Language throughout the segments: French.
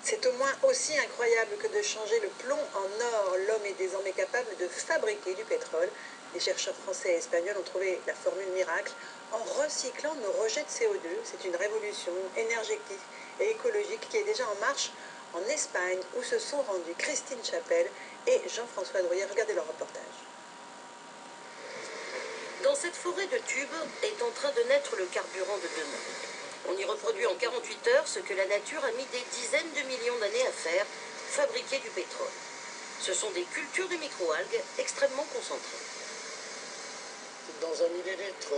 C'est au moins aussi incroyable que de changer le plomb en or. L'homme est désormais capable de fabriquer du pétrole. Les chercheurs français et espagnols ont trouvé la formule miracle en recyclant nos rejets de CO2. C'est une révolution énergétique et écologique qui est déjà en marche en Espagne, où se sont rendus Christine Chapelle et Jean-François Drouillet. Regardez leur reportage. Dans cette forêt de tubes est en train de naître le carburant de demain. On y reproduit en 48 heures ce que la nature a mis des dizaines de millions d'années à faire, fabriquer du pétrole. Ce sont des cultures de microalgues extrêmement concentrées. Dans un millilitre,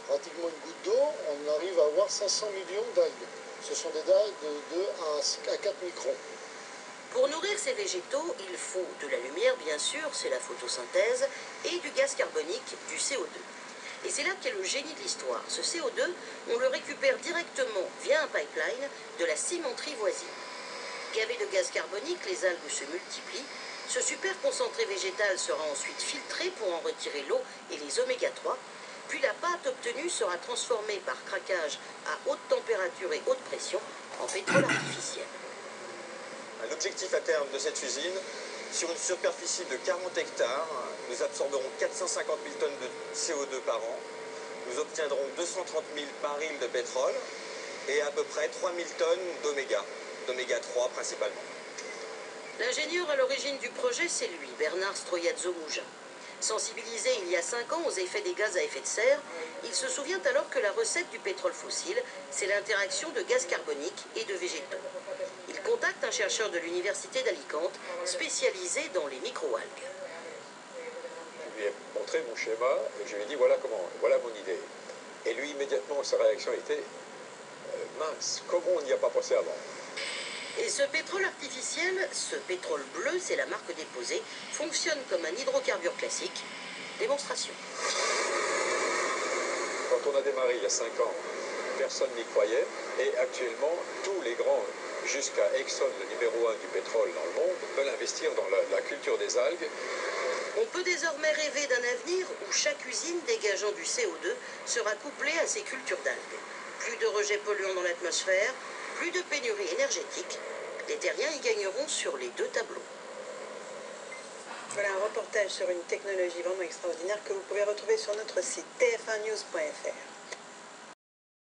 pratiquement une goutte d'eau, on arrive à avoir 500 millions d'algues. Ce sont des algues de 2 à 4 microns. Pour nourrir ces végétaux, il faut de la lumière, bien sûr, c'est la photosynthèse, et du gaz carbonique, du CO2. Et c'est là qu'est le génie de l'histoire. Ce CO2, on le récupère directement via un pipeline de la cimenterie voisine. Gavé de gaz carbonique, les algues se multiplient. Ce super concentré végétal sera ensuite filtré pour en retirer l'eau et les oméga 3. Puis la pâte obtenue sera transformée par craquage à haute température et haute pression en pétrole artificiel. L'objectif à terme de cette usine, sur une superficie de 40 hectares, nous absorberons 450 000 tonnes de CO2 par an. Nous obtiendrons 230 000 barils de pétrole et à peu près 3 000 tonnes d'oméga 3 principalement. L'ingénieur à l'origine du projet, c'est lui, Bernard Stroiazzo-Mougin. Sensibilisé il y a 5 ans aux effets des gaz à effet de serre, il se souvient alors que la recette du pétrole fossile, c'est l'interaction de gaz carbonique et de végétaux. Il contacte un chercheur de l'université d'Alicante, spécialisé dans les microalgues. Je lui ai montré mon schéma et je lui ai dit voilà mon idée. Et lui, immédiatement, sa réaction était mince, comment on n'y a pas pensé avant? Et ce pétrole artificiel, ce pétrole bleu, c'est la marque déposée, fonctionne comme un hydrocarbure classique. Démonstration. Quand on a démarré il y a 5 ans, personne n'y croyait. Et actuellement, tous les grands, jusqu'à Exxon, le numéro 1 du pétrole dans le monde, veulent investir dans la culture des algues. On peut désormais rêver d'un avenir où chaque usine dégageant du CO2 sera couplée à ces cultures d'algues. Plus de rejets polluants dans l'atmosphère, plus de pénurie énergétique. Les terriens y gagneront sur les deux tableaux. Voilà un reportage sur une technologie vraiment extraordinaire que vous pouvez retrouver sur notre site tf1news.fr.